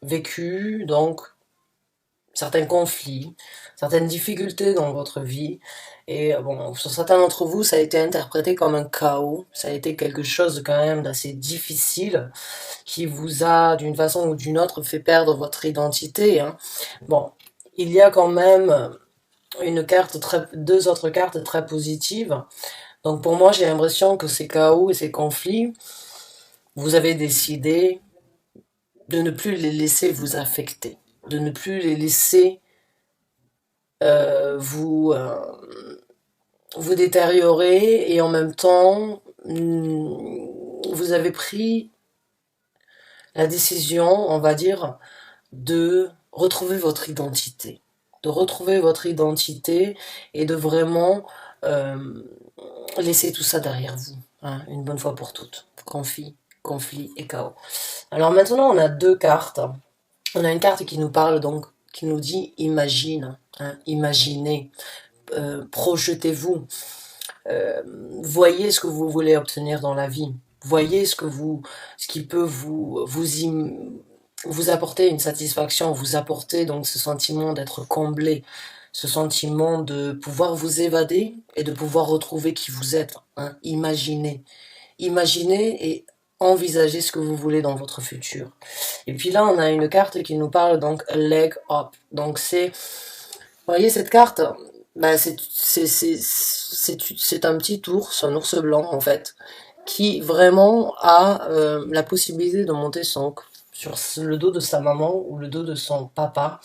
vécu donc certains conflits, certaines difficultés dans votre vie. Et bon, sur certains d'entre vous, ça a été interprété comme un chaos. Ça a été quelque chose de quand même d'assez difficile qui vous a, d'une façon ou d'une autre, fait perdre votre identité, hein. Bon, il y a quand même deux autres cartes très positives. Donc pour moi, j'ai l'impression que ces chaos et ces conflits, vous avez décidé de ne plus les laisser vous affecter, de ne plus les laisser vous détériorer, et en même temps, vous avez pris la décision, on va dire, de retrouver votre identité. De retrouver votre identité et de vraiment euh, laisser tout ça derrière vous, hein, une bonne fois pour toutes. Conflit et chaos. Alors maintenant, on a deux cartes. On a une carte qui nous parle donc, qui nous dit imagine, hein, imaginez, projetez-vous, euh, voyez ce que vous voulez obtenir dans la vie, voyez ce qui peut vous apporter une satisfaction, vous apporter donc ce sentiment d'être comblé, ce sentiment de pouvoir vous évader et de pouvoir retrouver qui vous êtes, hein. Imaginez et envisagez ce que vous voulez dans votre futur. Et puis là, on a une carte qui nous parle donc a leg up. Donc vous voyez cette carte, bah c'est un petit ours, un ours blanc en fait, qui vraiment a la possibilité de monter sur le dos de sa maman ou le dos de son papa,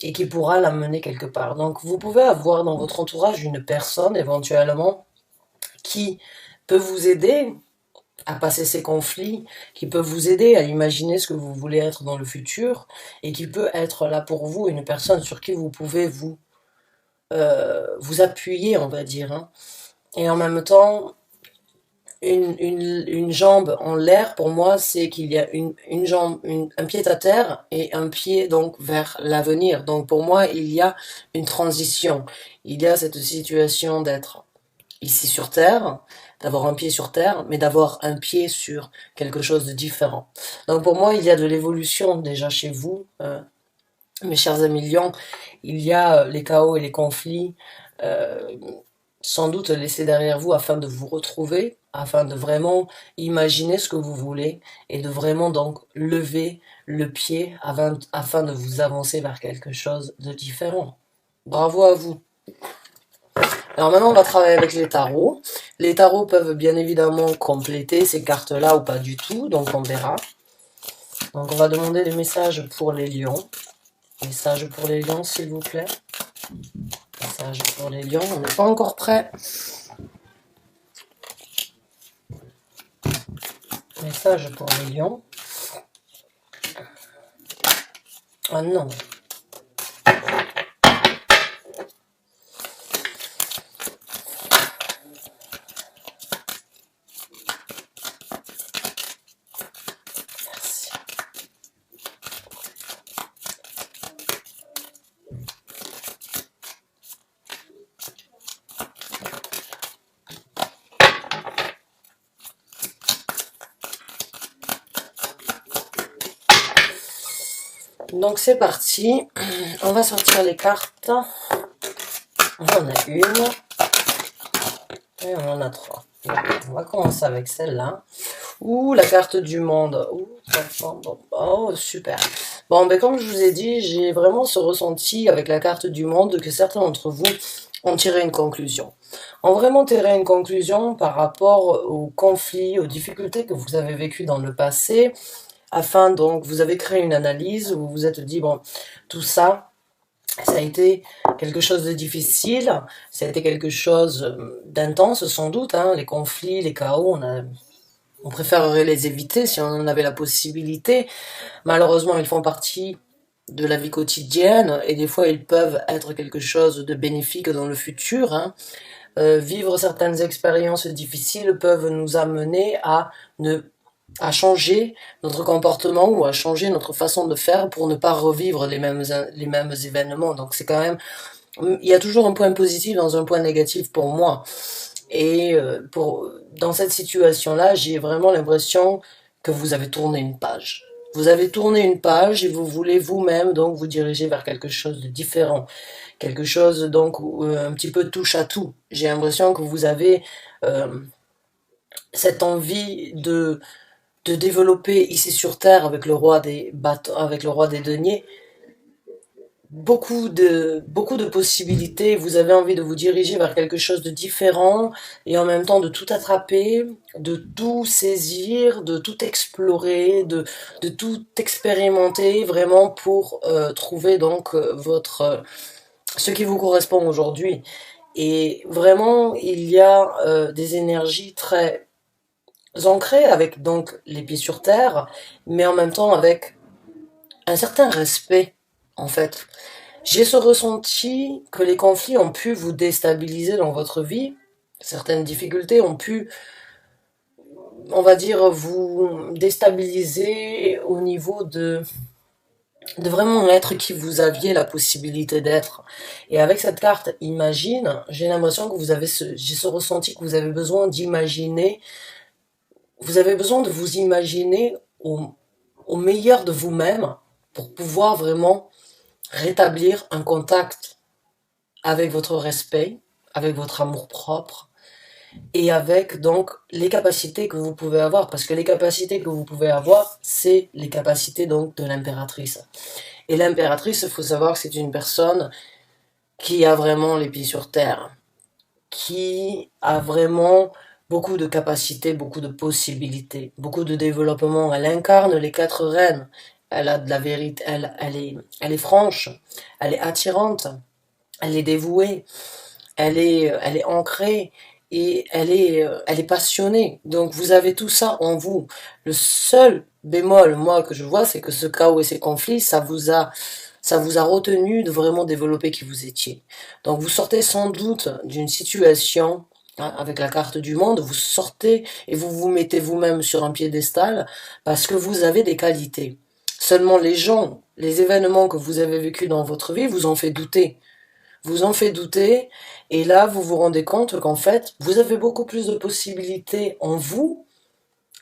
et qui pourra l'amener quelque part. Donc vous pouvez avoir dans votre entourage une personne éventuellement qui peut vous aider à passer ces conflits, qui peut vous aider à imaginer ce que vous voulez être dans le futur, et qui peut être là pour vous, une personne sur qui vous pouvez vous appuyer, on va dire, hein. Et en même temps, une jambe en l'air, pour moi, c'est qu'il y a une jambe, un pied à terre et un pied donc vers l'avenir. Donc pour moi, il y a une transition. Il y a cette situation d'être ici sur Terre, d'avoir un pied sur Terre, mais d'avoir un pied sur quelque chose de différent. Donc pour moi, il y a de l'évolution déjà chez vous, mes chers amis lions. Il y a les chaos et les conflits, euh, sans doute laissés derrière vous afin de vous retrouver, afin de vraiment imaginer ce que vous voulez et de vraiment donc lever le pied afin de vous avancer vers quelque chose de différent. Bravo à vous. Alors maintenant, on va travailler avec les tarots. Les tarots peuvent bien évidemment compléter ces cartes-là ou pas du tout, donc on verra. Donc on va demander des messages pour les lions. Messages pour les lions, s'il vous plaît. Messages pour les lions, on n'est pas encore prêt. Message pour les lions. Ah non. Merci. Donc c'est parti. On va sortir les cartes. On en a une. Et on en a trois. On va commencer avec celle-là. Ouh, la carte du monde. Ouh, oh, super. Bon, ben comme je vous ai dit, j'ai vraiment ce ressenti avec la carte du monde que certains d'entre vous ont tiré une conclusion. Ont vraiment tiré une conclusion par rapport aux conflits, aux difficultés que vous avez vécues dans le passé, afin donc, vous avez créé une analyse où vous vous êtes dit, bon, tout ça, ça a été quelque chose de difficile, ça a été quelque chose d'intense sans doute, hein, les conflits, les chaos, on préférerait les éviter si on en avait la possibilité. Malheureusement, ils font partie de la vie quotidienne et des fois ils peuvent être quelque chose de bénéfique dans le futur, hein. Vivre certaines expériences difficiles peuvent nous amener ne, à changer notre comportement ou à changer notre façon de faire pour ne pas revivre les mêmes événements. Donc c'est quand même, il y a toujours un point positif dans un point négatif pour moi. Et dans cette situation-là, j'ai vraiment l'impression que vous avez tourné une page. Vous avez tourné une page et vous voulez vous-même donc vous diriger vers quelque chose de différent. Quelque chose donc un petit peu touche à tout. J'ai l'impression que vous avez euh, cette envie de développer ici sur Terre avec le roi des bâtons, avec le roi des deniers, beaucoup de possibilités. Vous avez envie de vous diriger vers quelque chose de différent et en même temps de tout attraper, de tout saisir, de tout explorer, de tout expérimenter vraiment pour trouver donc ce qui vous correspond aujourd'hui. Et vraiment, il y a des énergies très ancrées avec donc les pieds sur terre, mais en même temps avec un certain respect en fait. J'ai ce ressenti que les conflits ont pu vous déstabiliser dans votre vie. Certaines difficultés ont pu, on va dire, vous déstabiliser au niveau de vraiment l'être qui vous aviez la possibilité d'être. Et avec cette carte Imagine, j'ai l'impression que j'ai ce ressenti que vous avez besoin d'imaginer, vous avez besoin de vous imaginer au meilleur de vous-même pour pouvoir vraiment rétablir un contact avec votre respect, avec votre amour propre et avec donc les capacités que vous pouvez avoir, parce que les capacités que vous pouvez avoir, c'est les capacités donc de l'impératrice. Et l'impératrice, il faut savoir que c'est une personne qui a vraiment les pieds sur terre, qui a vraiment beaucoup de capacités, beaucoup de possibilités, beaucoup de développement. Elle incarne les quatre reines. Elle a de la vérité, elle est franche, elle est attirante, elle est dévouée, elle est ancrée et elle est passionnée. Donc vous avez tout ça en vous. Le seul bémol, moi, que je vois, c'est que ce chaos et ces conflits, ça vous a retenu de vraiment développer qui vous étiez. Donc vous sortez sans doute d'une situation, hein, avec la carte du monde, vous sortez et vous vous mettez vous-même sur un piédestal parce que vous avez des qualités. Seulement les gens, les événements que vous avez vécus dans votre vie vous ont fait douter. Vous en fait douter, et là vous vous rendez compte qu'en fait, vous avez beaucoup plus de possibilités en vous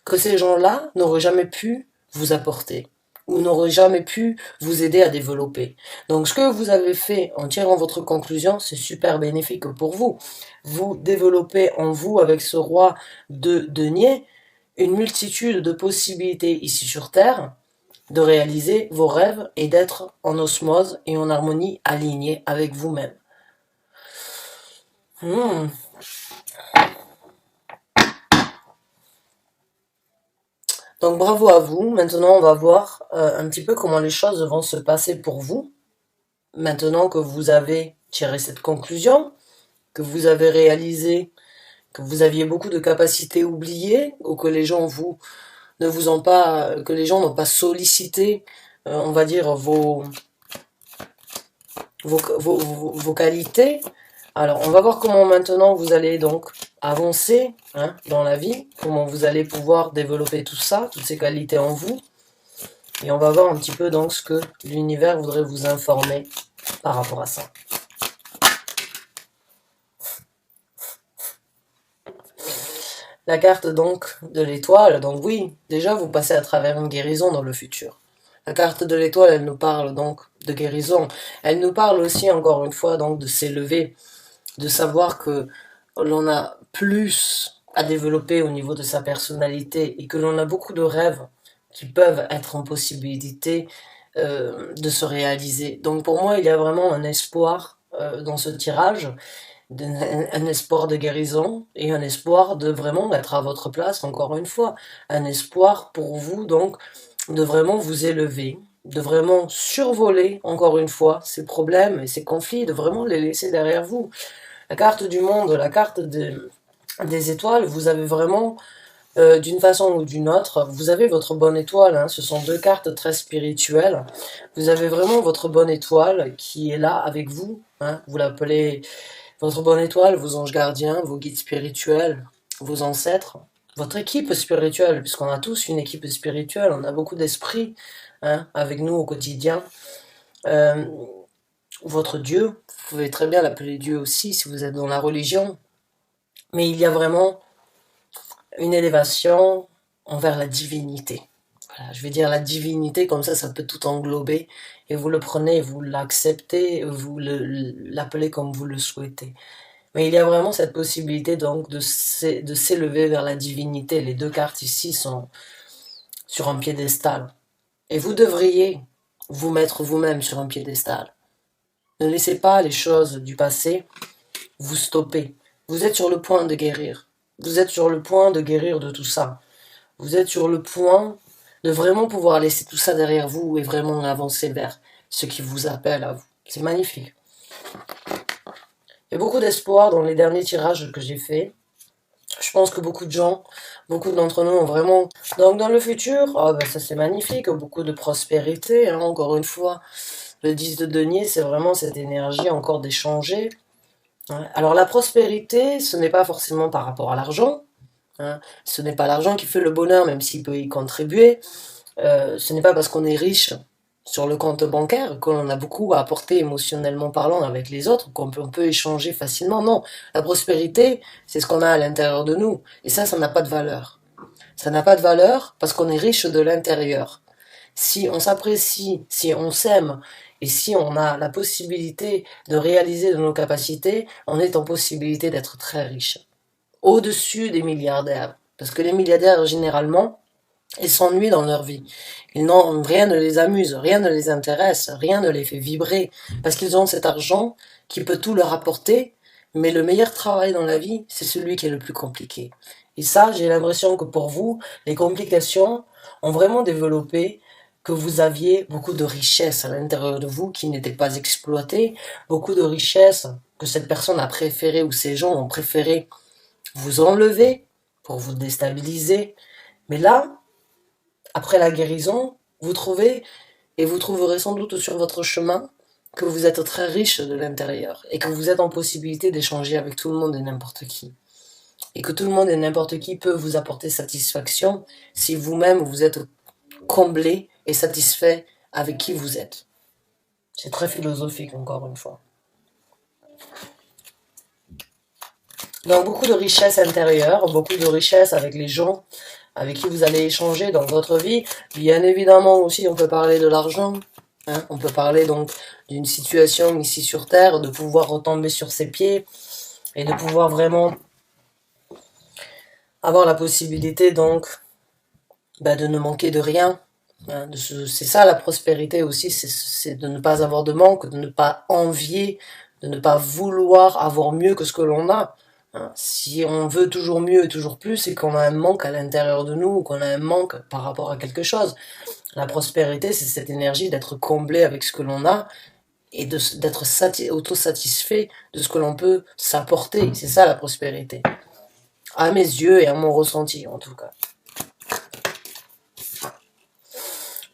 que ces gens-là n'auraient jamais pu vous apporter ou n'auraient jamais pu vous aider à développer. Donc ce que vous avez fait en tirant votre conclusion, c'est super bénéfique pour vous. Vous développez en vous, avec ce roi de denier, une multitude de possibilités ici sur Terre, de réaliser vos rêves et d'être en osmose et en harmonie alignée avec vous-même. Hmm. Donc bravo à vous. Maintenant, on va voir un petit peu comment les choses vont se passer pour vous. Maintenant que vous avez tiré cette conclusion, que vous avez réalisé que vous aviez beaucoup de capacités oubliées ou que les gens ne vous ont pas, que les gens n'ont pas sollicité, on va dire vos qualités. Alors, on va voir comment maintenant vous allez donc avancer, hein, dans la vie, comment vous allez pouvoir développer tout ça, toutes ces qualités en vous. Et on va voir un petit peu donc ce que l'univers voudrait vous informer par rapport à ça. La carte donc de l'étoile, donc oui, déjà vous passez à travers une guérison dans le futur. La carte de l'étoile, elle nous parle donc de guérison. Elle nous parle aussi, encore une fois, donc de s'élever, de savoir que l'on a plus à développer au niveau de sa personnalité et que l'on a beaucoup de rêves qui peuvent être en possibilité de se réaliser. Donc pour moi, il y a vraiment un espoir dans ce tirage, un espoir de guérison et un espoir de vraiment être à votre place, encore une fois. Un espoir pour vous, donc, de vraiment vous élever, de vraiment survoler, encore une fois, ces problèmes et ces conflits, de vraiment les laisser derrière vous. La carte du monde, la carte des étoiles, vous avez vraiment, d'une façon ou d'une autre, vous avez votre bonne étoile, hein, ce sont deux cartes très spirituelles, vous avez vraiment votre bonne étoile qui est là avec vous, hein, vous l'appelez votre bonne étoile, vos anges gardiens, vos guides spirituels, vos ancêtres, votre équipe spirituelle, puisqu'on a tous une équipe spirituelle, on a beaucoup d'esprit, hein, avec nous au quotidien. Euh, Votre Dieu, vous pouvez très bien l'appeler Dieu aussi si vous êtes dans la religion, mais il y a vraiment une élévation envers la divinité. voilà, je vais dire la divinité, comme ça peut tout englober, et vous le prenez, vous l'acceptez, vous l'appelez comme vous le souhaitez. Mais il y a vraiment cette possibilité donc de s'élever vers la divinité. Les deux cartes ici sont sur un piédestal. Et vous devriez vous mettre vous-même sur un piédestal. Ne laissez pas les choses du passé vous stopper. Vous êtes sur le point de guérir. Vous êtes sur le point de guérir de tout ça. Vous êtes sur le point de vraiment pouvoir laisser tout ça derrière vous et vraiment avancer vers ce qui vous appelle à vous. C'est magnifique. Il y a beaucoup d'espoir dans les derniers tirages que j'ai faits. Je pense que beaucoup de gens, beaucoup d'entre nous ont vraiment... Donc dans le futur, oh ben ça c'est magnifique, beaucoup de prospérité, hein, encore une fois. Le 10 de denier, c'est vraiment cette énergie encore d'échanger. Hein. Alors la prospérité, ce n'est pas forcément par rapport à l'argent. Hein. Ce n'est pas l'argent qui fait le bonheur, même s'il peut y contribuer. Ce n'est pas parce qu'on est riche sur le compte bancaire qu'on a beaucoup à apporter émotionnellement parlant avec les autres, qu'on peut échanger facilement. Non, la prospérité, c'est ce qu'on a à l'intérieur de nous. Et ça n'a pas de valeur. Ça n'a pas de valeur parce qu'on est riche de l'intérieur. Si on s'apprécie, si on s'aime, et si on a la possibilité de réaliser de nos capacités, on est en possibilité d'être très riche. Au-dessus des milliardaires. Parce que les milliardaires, généralement, ils s'ennuient dans leur vie. Rien ne les amuse, rien ne les intéresse, rien ne les fait vibrer, parce qu'ils ont cet argent qui peut tout leur apporter, mais le meilleur travail dans la vie, c'est celui qui est le plus compliqué. Et ça, j'ai l'impression que pour vous, les complications ont vraiment développé que vous aviez beaucoup de richesses à l'intérieur de vous qui n'étaient pas exploitées, beaucoup de richesses que cette personne a préféré ou ces gens ont préféré vous enlever pour vous déstabiliser. Mais là, après la guérison, vous trouvez, et vous trouverez sans doute sur votre chemin, que vous êtes très riche de l'intérieur, et que vous êtes en possibilité d'échanger avec tout le monde et n'importe qui. Et que tout le monde et n'importe qui peut vous apporter satisfaction si vous-même vous êtes comblé et satisfait avec qui vous êtes. C'est très philosophique, encore une fois. Donc beaucoup de richesse intérieure, beaucoup de richesse avec les gens avec qui vous allez échanger dans votre vie. Bien évidemment aussi, on peut parler de l'argent. Hein, on peut parler donc d'une situation ici sur Terre, de pouvoir retomber sur ses pieds et de pouvoir vraiment avoir la possibilité donc de ne manquer de rien. Hein, c'est ça la prospérité aussi, c'est de ne pas avoir de manque, de ne pas envier, de ne pas vouloir avoir mieux que ce que l'on a. Hein, si on veut toujours mieux et toujours plus, c'est qu'on a un manque à l'intérieur de nous, ou qu'on a un manque par rapport à quelque chose. La prospérité, c'est cette énergie d'être comblé avec ce que l'on a et d'être autosatisfait de ce que l'on peut s'apporter. C'est ça la prospérité. À mes yeux et à mon ressenti en tout cas.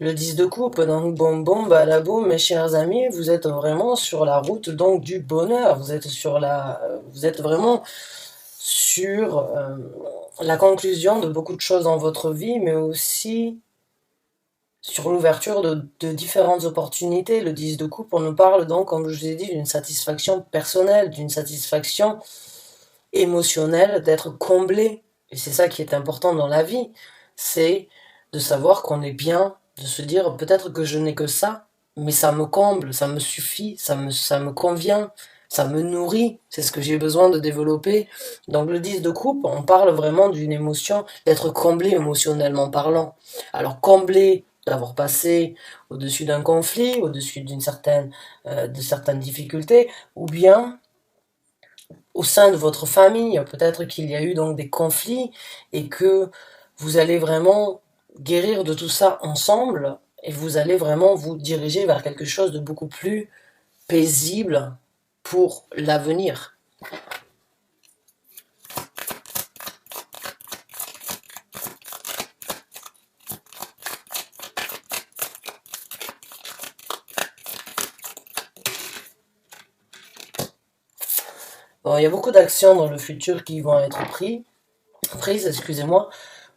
Le 10 de coupe, donc bon, balaboum, mes chers amis, vous êtes vraiment sur la route donc du bonheur. Vous êtes vraiment sur la conclusion de beaucoup de choses dans votre vie, mais aussi sur l'ouverture de différentes opportunités. Le 10 de coupe, on nous parle donc, comme je vous ai dit, d'une satisfaction personnelle, d'une satisfaction émotionnelle, d'être comblé. Et c'est ça qui est important dans la vie, c'est de savoir qu'on est bien, de se dire peut-être que je n'ai que ça, mais ça me comble, ça me suffit, ça me convient, ça me nourrit, c'est ce que j'ai besoin de développer. Donc le 10 de coupe, on parle vraiment d'une émotion, d'être comblé émotionnellement parlant. Alors comblé d'avoir passé au-dessus d'un conflit, au-dessus de certaines difficultés, ou bien au sein de votre famille, peut-être qu'il y a eu donc des conflits et que vous allez vraiment guérir de tout ça ensemble et vous allez vraiment vous diriger vers quelque chose de beaucoup plus paisible pour l'avenir. Bon, il y a beaucoup d'actions dans le futur qui vont être prises, excusez-moi,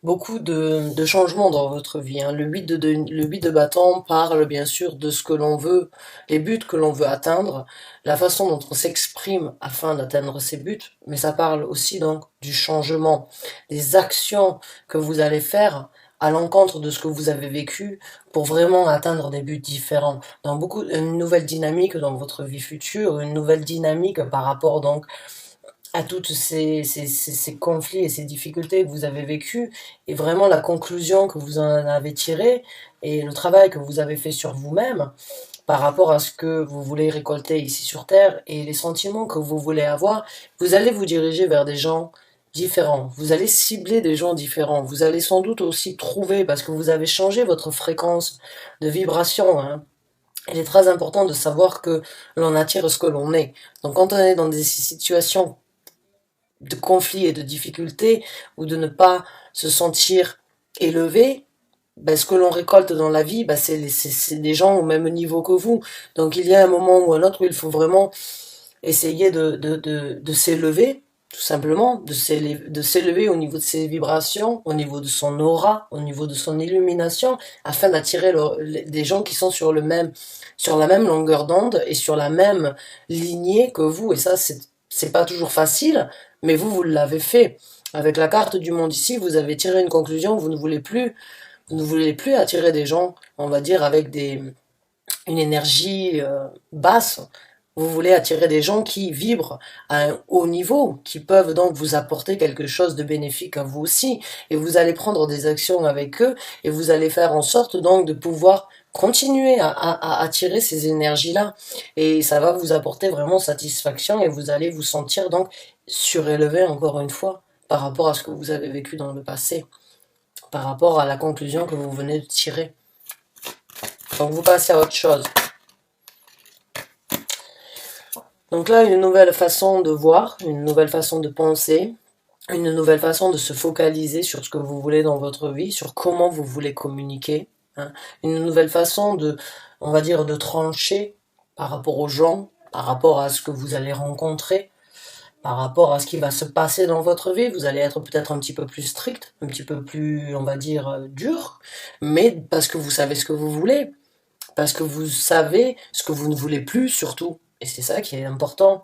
beaucoup de changements dans votre vie. Hein. Le 8 de bâton parle bien sûr de ce que l'on veut, les buts que l'on veut atteindre, la façon dont on s'exprime afin d'atteindre ces buts, mais ça parle aussi donc du changement, des actions que vous allez faire à l'encontre de ce que vous avez vécu pour vraiment atteindre des buts différents. Dans une nouvelle dynamique dans votre vie future, une nouvelle dynamique par rapport donc à toutes ces conflits et ces difficultés que vous avez vécues, et vraiment la conclusion que vous en avez tirée, et le travail que vous avez fait sur vous-même, par rapport à ce que vous voulez récolter ici sur Terre, et les sentiments que vous voulez avoir, vous allez vous diriger vers des gens différents, vous allez cibler des gens différents, vous allez sans doute aussi trouver, parce que vous avez changé votre fréquence de vibration, hein. Il est très important de savoir que l'on attire ce que l'on est. Donc quand on est dans des situations de conflits et de difficultés, ou de ne pas se sentir élevé, ben, ce que l'on récolte dans la vie, ben, c'est des gens au même niveau que vous. Donc il y a un moment ou un autre où il faut vraiment essayer de s'élever, tout simplement, de s'élever au niveau de ses vibrations, au niveau de son aura, au niveau de son illumination, afin d'attirer des gens qui sont sur la même longueur d'onde et sur la même lignée que vous. Et ça, c'est pas toujours facile, mais vous l'avez fait. Avec la carte du monde ici, vous avez tiré une conclusion, vous ne voulez plus attirer des gens, on va dire, avec une énergie basse. Vous voulez attirer des gens qui vibrent à un haut niveau, qui peuvent donc vous apporter quelque chose de bénéfique à vous aussi. Et vous allez prendre des actions avec eux, et vous allez faire en sorte donc de pouvoir continuer à attirer ces énergies-là. Et ça va vous apporter vraiment satisfaction, et vous allez vous sentir donc surélevé encore une fois par rapport à ce que vous avez vécu dans le passé, par rapport à la conclusion que vous venez de tirer. Donc vous passez à autre chose. Donc là, une nouvelle façon de voir, une nouvelle façon de penser, une nouvelle façon de se focaliser sur ce que vous voulez dans votre vie, sur comment vous voulez communiquer, hein. Une nouvelle façon de, on va dire, de trancher par rapport aux gens, par rapport à ce que vous allez rencontrer, par rapport à ce qui va se passer dans votre vie. Vous allez être peut-être un petit peu plus strict, un petit peu plus, on va dire, dur, mais parce que vous savez ce que vous voulez, parce que vous savez ce que vous ne voulez plus surtout. Et c'est ça qui est important.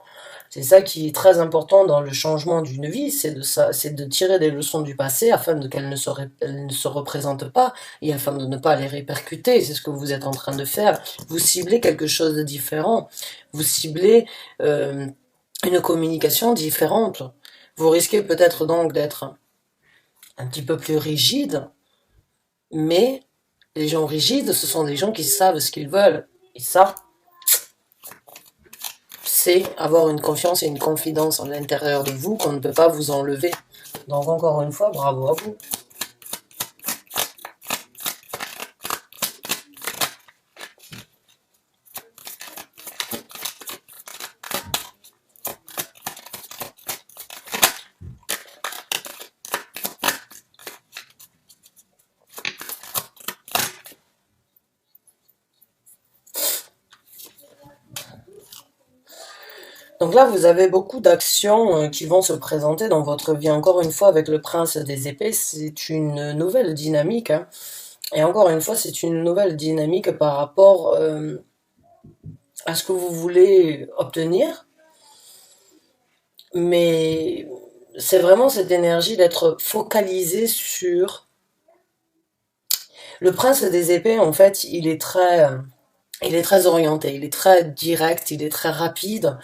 C'est ça qui est très important dans le changement d'une vie, c'est de tirer des leçons du passé afin elles ne se représentent pas, et afin de ne pas les répercuter. C'est ce que vous êtes en train de faire. Vous ciblez quelque chose de différent. Vous ciblez une communication différente. Vous risquez peut-être donc d'être un petit peu plus rigide, mais les gens rigides, ce sont des gens qui savent ce qu'ils veulent. Et ça, c'est avoir une confiance et une confidence en l'intérieur de vous qu'on ne peut pas vous enlever. Donc encore une fois, bravo à vous. Donc là, vous avez beaucoup d'actions qui vont se présenter dans votre vie. Encore une fois, avec le prince des épées, c'est une nouvelle dynamique, hein. Et encore une fois, c'est une nouvelle dynamique par rapport à ce que vous voulez obtenir. Mais c'est vraiment cette énergie d'être focalisé sur... Le prince des épées, en fait, il est très orienté, il est très direct, il est très rapide.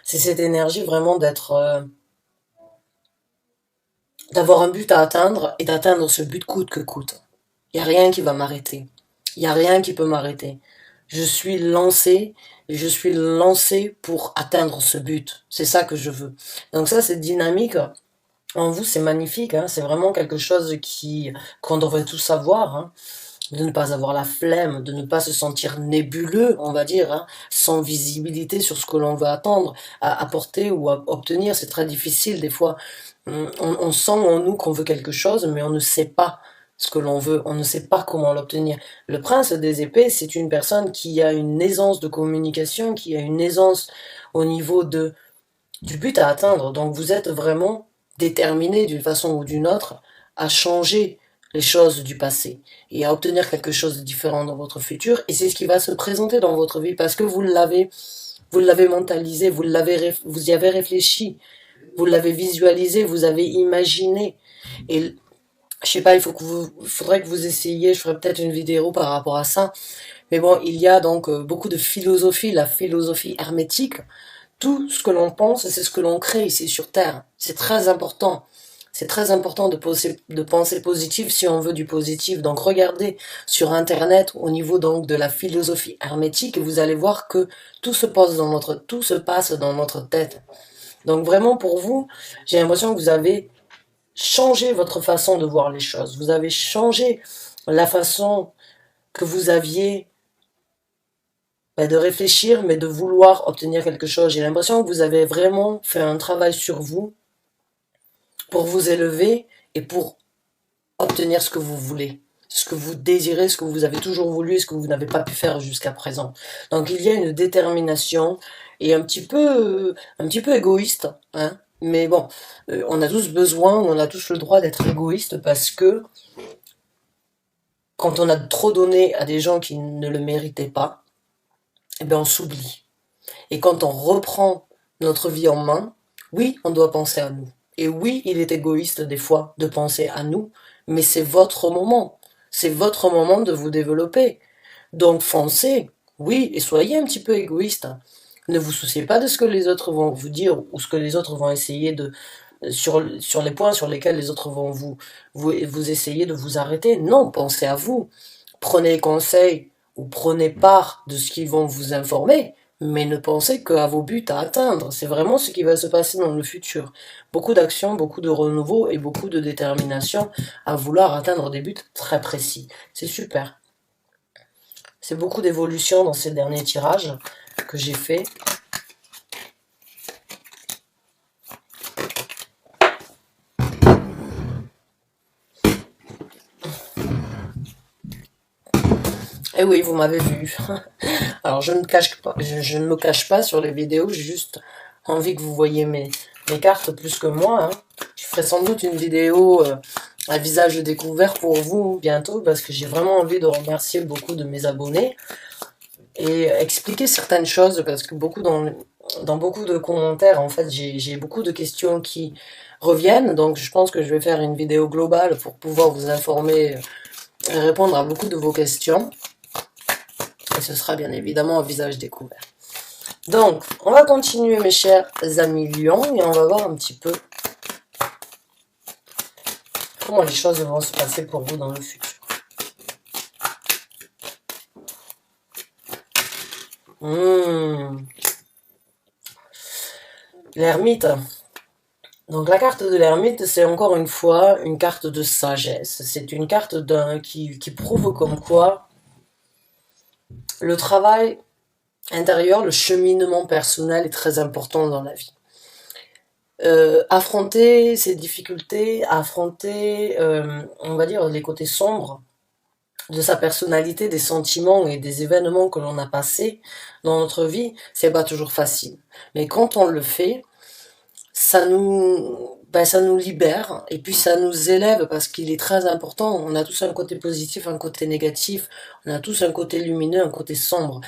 C'est cette énergie vraiment d'avoir un but à atteindre et d'atteindre ce but coûte que coûte. Il n'y a rien qui va m'arrêter. Il n'y a rien qui peut m'arrêter. Je suis lancé pour atteindre ce but. C'est ça que je veux. Donc ça, c'est dynamique. En vous, c'est magnifique, hein. C'est vraiment quelque chose qu'on devrait tous savoir, hein. De ne pas avoir la flemme, de ne pas se sentir nébuleux, on va dire, hein, sans visibilité sur ce que l'on veut attendre, à apporter ou à obtenir. C'est très difficile des fois. On sent en nous qu'on veut quelque chose, mais on ne sait pas ce que l'on veut, on ne sait pas comment l'obtenir. Le prince des épées, c'est une personne qui a une aisance de communication, qui a une aisance au niveau du but à atteindre. Donc vous êtes vraiment déterminé d'une façon ou d'une autre à changer les choses du passé et à obtenir quelque chose de différent dans votre futur, et c'est ce qui va se présenter dans votre vie parce que vous l'avez mentalisé, vous y avez réfléchi, vous l'avez visualisé, vous avez imaginé, et Je sais pas, il faudrait que vous essayiez, je ferai peut-être une vidéo par rapport à ça. Mais bon, il y a donc beaucoup de philosophie, la philosophie hermétique. Tout ce que l'on pense, c'est ce que l'on crée ici sur Terre. C'est très important. C'est très important de penser positif si on veut du positif. Donc regardez sur Internet au niveau donc de la philosophie hermétique et vous allez voir que tout se passe dans notre tête. Donc vraiment pour vous, j'ai l'impression que vous avez changé votre façon de voir les choses. Vous avez changé la façon que vous aviez de réfléchir, mais de vouloir obtenir quelque chose. J'ai l'impression que vous avez vraiment fait un travail sur vous pour vous élever et pour obtenir ce que vous voulez, ce que vous désirez, ce que vous avez toujours voulu et ce que vous n'avez pas pu faire jusqu'à présent. Donc il y a une détermination et un petit peu égoïste, hein. Mais bon, on a tous besoin, on a tous le droit d'être égoïste parce que quand on a trop donné à des gens qui ne le méritaient pas, eh bien on s'oublie. Et quand on reprend notre vie en main, oui, on doit penser à nous. Et oui, il est égoïste des fois de penser à nous, mais c'est votre moment. C'est votre moment de vous développer. Donc foncez, oui, et soyez un petit peu égoïste. Ne vous souciez pas de ce que les autres vont vous dire ou ce que les autres vont essayer de sur les points sur lesquels les autres vont vous essayer de vous arrêter. Non, pensez à vous. Prenez conseil ou prenez part de ce qu'ils vont vous informer, mais ne pensez qu'à vos buts à atteindre. C'est vraiment ce qui va se passer dans le futur. Beaucoup d'action, beaucoup de renouveau et beaucoup de détermination à vouloir atteindre des buts très précis. C'est super. C'est beaucoup d'évolution dans ces derniers tirages que j'ai fait. Et oui, vous m'avez vu. Alors je ne me cache pas sur les vidéos, j'ai juste envie que vous voyez mes cartes plus que moi, hein. Je ferai sans doute une vidéo à visage découvert pour vous bientôt parce que j'ai vraiment envie de remercier beaucoup de mes abonnés et expliquer certaines choses parce que dans beaucoup de commentaires, en fait, j'ai beaucoup de questions qui reviennent, donc je pense que je vais faire une vidéo globale pour pouvoir vous informer et répondre à beaucoup de vos questions. Et ce sera bien évidemment un visage découvert. Donc, on va continuer mes chers amis lions et on va voir un petit peu comment les choses vont se passer pour vous dans le futur. L'ermite. Donc la carte de l'ermite, c'est encore une fois une carte de sagesse. C'est une carte qui prouve comme quoi le travail intérieur, le cheminement personnel est très important dans la vie. Affronter ces difficultés, affronter, on va dire, les côtés sombres de sa personnalité, des sentiments et des événements que l'on a passés dans notre vie, c'est pas toujours facile. Mais quand on le fait, ça nous libère et puis ça nous élève parce qu'il est très important. On a tous un côté positif, un côté négatif, on a tous un côté lumineux, un côté sombre.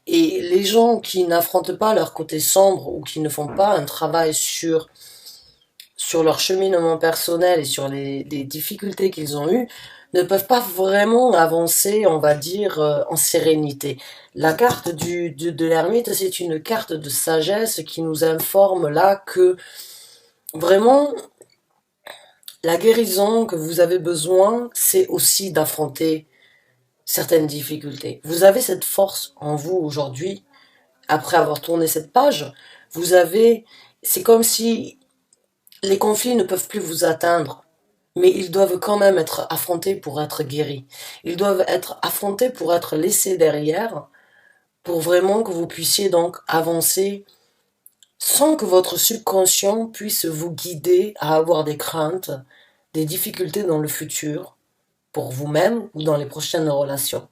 Et les gens qui n'affrontent pas leur côté sombre ou qui ne font pas un travail sur leur cheminement personnel et sur les difficultés qu'ils ont eues, ne peuvent pas vraiment avancer, on va dire, en sérénité. La carte de l'ermite, c'est une carte de sagesse qui nous informe là que vraiment, la guérison que vous avez besoin, c'est aussi d'affronter certaines difficultés. Vous avez cette force en vous aujourd'hui, après avoir tourné cette page, c'est comme si les conflits ne peuvent plus vous atteindre, mais ils doivent quand même être affrontés pour être guéris. Ils doivent être affrontés pour être laissés derrière, pour vraiment que vous puissiez donc avancer sans que votre subconscient puisse vous guider à avoir des craintes, des difficultés dans le futur, pour vous-même ou dans les prochaines relations.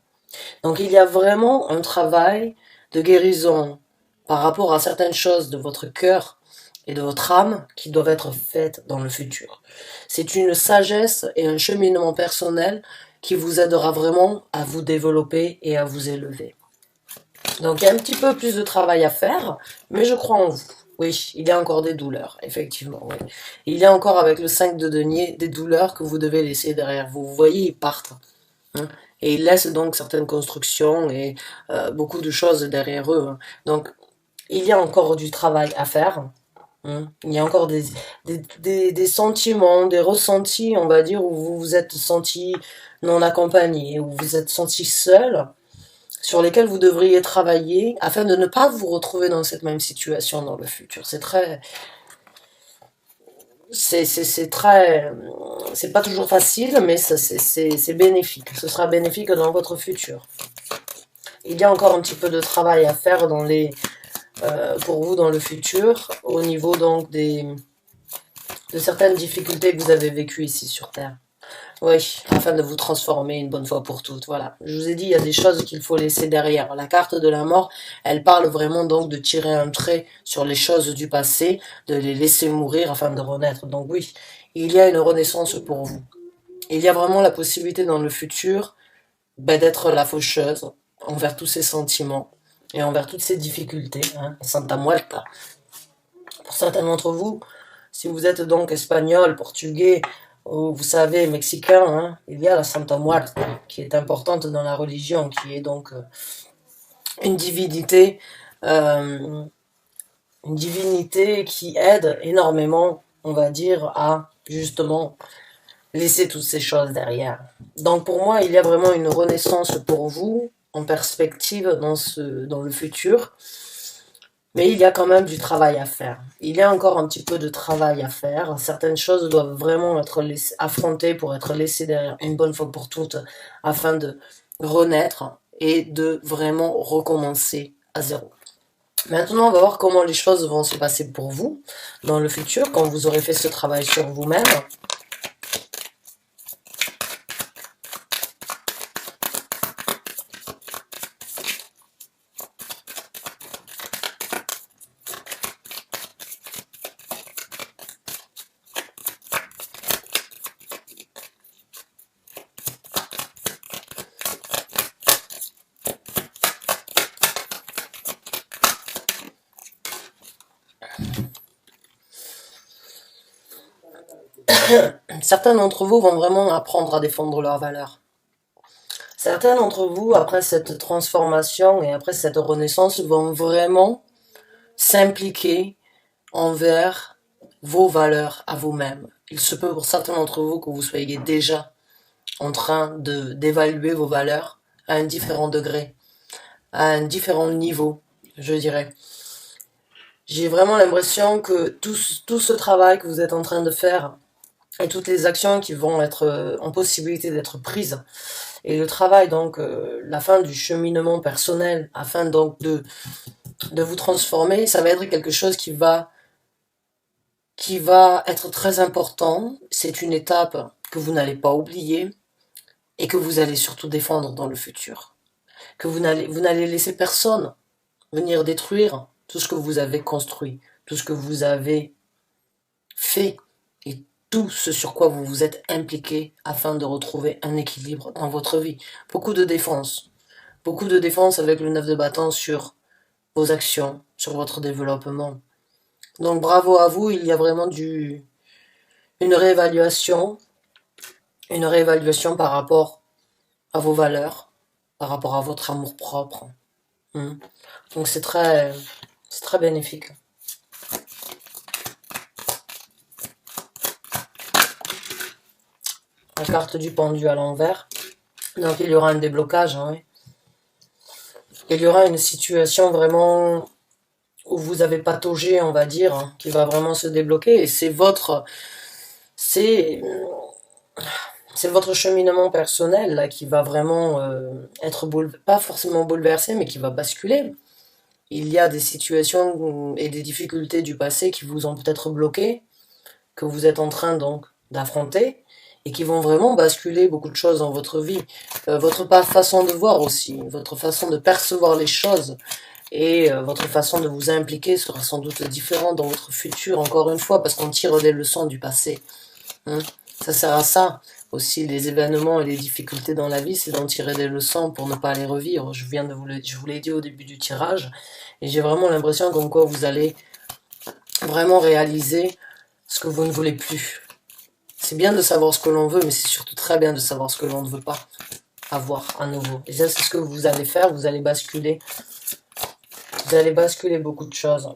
Donc il y a vraiment un travail de guérison par rapport à certaines choses de votre cœur et de votre âme qui doivent être faites dans le futur. C'est une sagesse et un cheminement personnel qui vous aidera vraiment à vous développer et à vous élever. Donc il y a un petit peu plus de travail à faire, mais je crois en vous. Oui, il y a encore des douleurs, effectivement, oui. Il y a encore avec le 5 de denier des douleurs que vous devez laisser derrière vous. Vous voyez, ils partent, hein. Et ils laissent donc certaines constructions et beaucoup de choses derrière eux, hein. Donc, il y a encore du travail à faire, hein. Il y a encore des sentiments, des ressentis, on va dire, où vous vous êtes senti non accompagné, où vous vous êtes senti seul, sur lesquels vous devriez travailler afin de ne pas vous retrouver dans cette même situation dans le futur. C'est pas toujours facile, mais c'est bénéfique. Ce sera bénéfique dans votre futur. Il y a encore un petit peu de travail à faire pour vous dans le futur, au niveau donc de certaines difficultés que vous avez vécues ici sur Terre. Oui, afin de vous transformer une bonne fois pour toutes, voilà. Je vous ai dit, il y a des choses qu'il faut laisser derrière. La carte de la mort, elle parle vraiment donc de tirer un trait sur les choses du passé, de les laisser mourir afin de renaître. Donc oui, il y a une renaissance pour vous. Il y a vraiment la possibilité dans le futur d'être la faucheuse envers tous ces sentiments et envers toutes ces difficultés, hein, Santa Muerta. Pour certains d'entre vous, si vous êtes donc espagnol, portugais, ou vous savez, mexicain, hein, il y a la Santa Muerte, qui est importante dans la religion, qui est donc une divinité, euh, une divinité qui aide énormément, on va dire, à justement laisser toutes ces choses derrière. Donc pour moi, il y a vraiment une renaissance pour vous, en perspective dans le futur. Mais il y a quand même du travail à faire. Il y a encore un petit peu de travail à faire. Certaines choses doivent vraiment être affrontées pour être laissées derrière une bonne fois pour toutes, afin de renaître et de vraiment recommencer à zéro. Maintenant, on va voir comment les choses vont se passer pour vous dans le futur, quand vous aurez fait ce travail sur vous-même. Certains d'entre vous vont vraiment apprendre à défendre leurs valeurs. Certains d'entre vous, après cette transformation et après cette renaissance, vont vraiment s'impliquer envers vos valeurs à vous-même. Il se peut pour certains d'entre vous que vous soyez déjà en train d'évaluer vos valeurs à un différent degré, à un différent niveau, je dirais. J'ai vraiment l'impression que tout ce travail que vous êtes en train de faire et toutes les actions qui vont être en possibilité d'être prises et le travail donc la fin du cheminement personnel afin donc de vous transformer, ça va être quelque chose qui va être très important. C'est une étape que vous n'allez pas oublier et que vous allez surtout défendre dans le futur. Que vous n'allez laisser personne venir détruire tout ce que vous avez construit, tout ce que vous avez fait et tout ce sur quoi vous vous êtes impliqué afin de retrouver un équilibre dans votre vie. Beaucoup de défense avec le 9 de bâton sur vos actions, sur votre développement. Donc bravo à vous, il y a vraiment une réévaluation par rapport à vos valeurs, par rapport à votre amour propre. Donc c'est très bénéfique. La carte du pendu à l'envers. Donc il y aura un déblocage, hein, oui. Il y aura une situation vraiment où vous avez pataugé, on va dire, hein, qui va vraiment se débloquer. Et c'est votre cheminement personnel là qui va vraiment être pas forcément bouleversé, mais qui va basculer. Il y a des situations et des difficultés du passé qui vous ont peut-être bloqué, que vous êtes en train donc d'affronter, et qui vont vraiment basculer beaucoup de choses dans votre vie. Votre façon de voir aussi, votre façon de percevoir les choses, et votre façon de vous impliquer sera sans doute différente dans votre futur, encore une fois, parce qu'on tire des leçons du passé. Ça sert à ça aussi, les événements et les difficultés dans la vie, c'est d'en tirer des leçons pour ne pas les revivre. Je vous l'ai dit au début du tirage, et j'ai vraiment l'impression comme quoi vous allez vraiment réaliser ce que vous ne voulez plus. C'est bien de savoir ce que l'on veut, mais c'est surtout très bien de savoir ce que l'on ne veut pas avoir à nouveau. Et ça, c'est ce que vous allez faire, vous allez basculer. Vous allez basculer beaucoup de choses.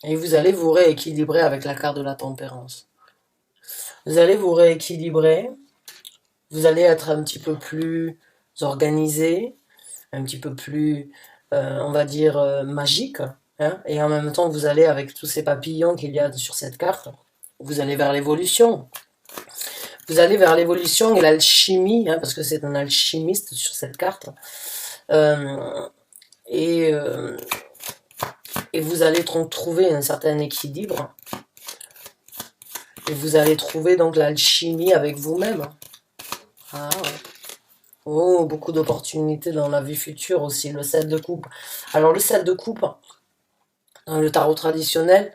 Et vous allez vous rééquilibrer avec la carte de la tempérance. Vous allez vous rééquilibrer. Vous allez être un petit peu plus organisé, un petit peu plus, on va dire, magique. Hein, et en même temps, vous allez, avec tous ces papillons qu'il y a sur cette carte, vous allez vers l'évolution. Vous allez vers l'évolution et l'alchimie, hein, parce que c'est un alchimiste sur cette carte. Euh, et, euh, et vous allez trouver un certain équilibre. Et vous allez trouver donc l'alchimie avec vous-même. Ah, ouais. Oh, beaucoup d'opportunités dans la vie future aussi, le 7 de coupe. Alors le 7 de coupe, dans le tarot traditionnel,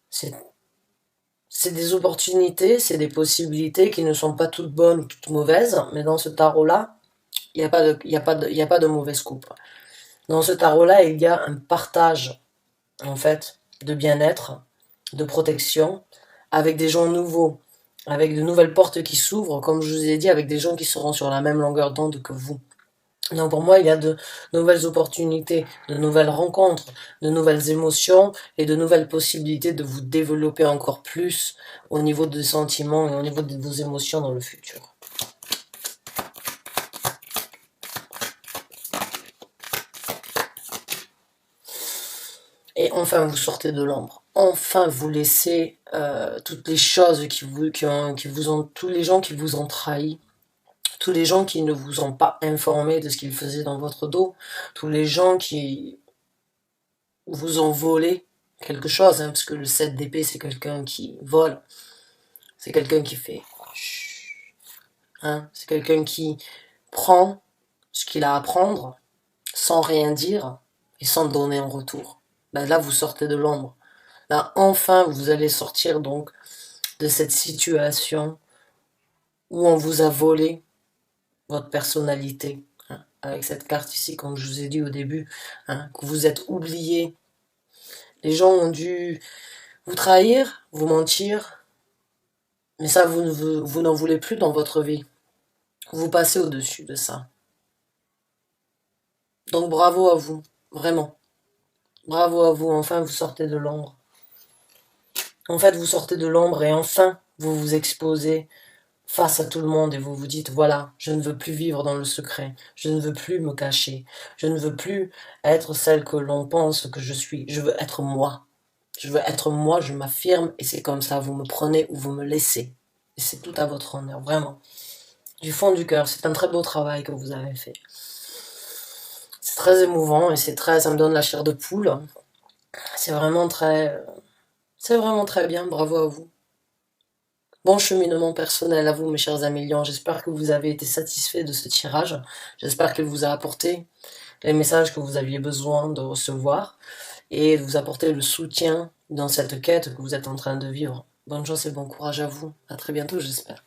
c'est des opportunités, c'est des possibilités qui ne sont pas toutes bonnes ou toutes mauvaises, mais dans ce tarot-là, il n'y a pas de, il y a pas de mauvaise coupe. Dans ce tarot-là, il y a un partage, en fait, de bien-être, de protection, avec des gens nouveaux, avec de nouvelles portes qui s'ouvrent, comme je vous ai dit, avec des gens qui seront sur la même longueur d'onde que vous. Donc pour moi, il y a de nouvelles opportunités, de nouvelles rencontres, de nouvelles émotions et de nouvelles possibilités de vous développer encore plus au niveau des sentiments et au niveau de vos émotions dans le futur. Et enfin, vous sortez de l'ombre. Enfin, vous laissez toutes les choses qui vous ont, tous les gens qui vous ont trahi, tous les gens qui ne vous ont pas informé de ce qu'ils faisaient dans votre dos, tous les gens qui vous ont volé quelque chose, hein, parce que le 7 d'épée, c'est quelqu'un qui vole, c'est quelqu'un qui fait hein, c'est quelqu'un qui prend ce qu'il a à prendre sans rien dire et sans donner en retour. Ben là, vous sortez de l'ombre. Là, enfin, vous allez sortir donc de cette situation où on vous a volé votre personnalité. Hein, avec cette carte ici, comme je vous ai dit au début, hein, que vous êtes oublié. Les gens ont dû vous trahir, vous mentir, mais ça, vous n'en voulez plus dans votre vie. Vous passez au-dessus de ça. Donc bravo à vous, vraiment. Bravo à vous, enfin vous sortez de l'ombre. En fait, vous sortez de l'ombre et enfin vous vous exposez face à tout le monde et vous vous dites, voilà, je ne veux plus vivre dans le secret, je ne veux plus me cacher, je ne veux plus être celle que l'on pense que je suis, je veux être moi. Je veux être moi, je m'affirme et c'est comme ça, vous me prenez ou vous me laissez. Et c'est tout à votre honneur, vraiment. Du fond du cœur, c'est un très beau travail que vous avez fait. C'est très émouvant et ça me donne la chair de poule. C'est vraiment très bien, bravo à vous. Bon cheminement personnel à vous, mes chers amis lions. J'espère que vous avez été satisfaits de ce tirage. J'espère qu'il vous a apporté les messages que vous aviez besoin de recevoir et de vous apporter le soutien dans cette quête que vous êtes en train de vivre. Bonne chance et bon courage à vous. À très bientôt, j'espère.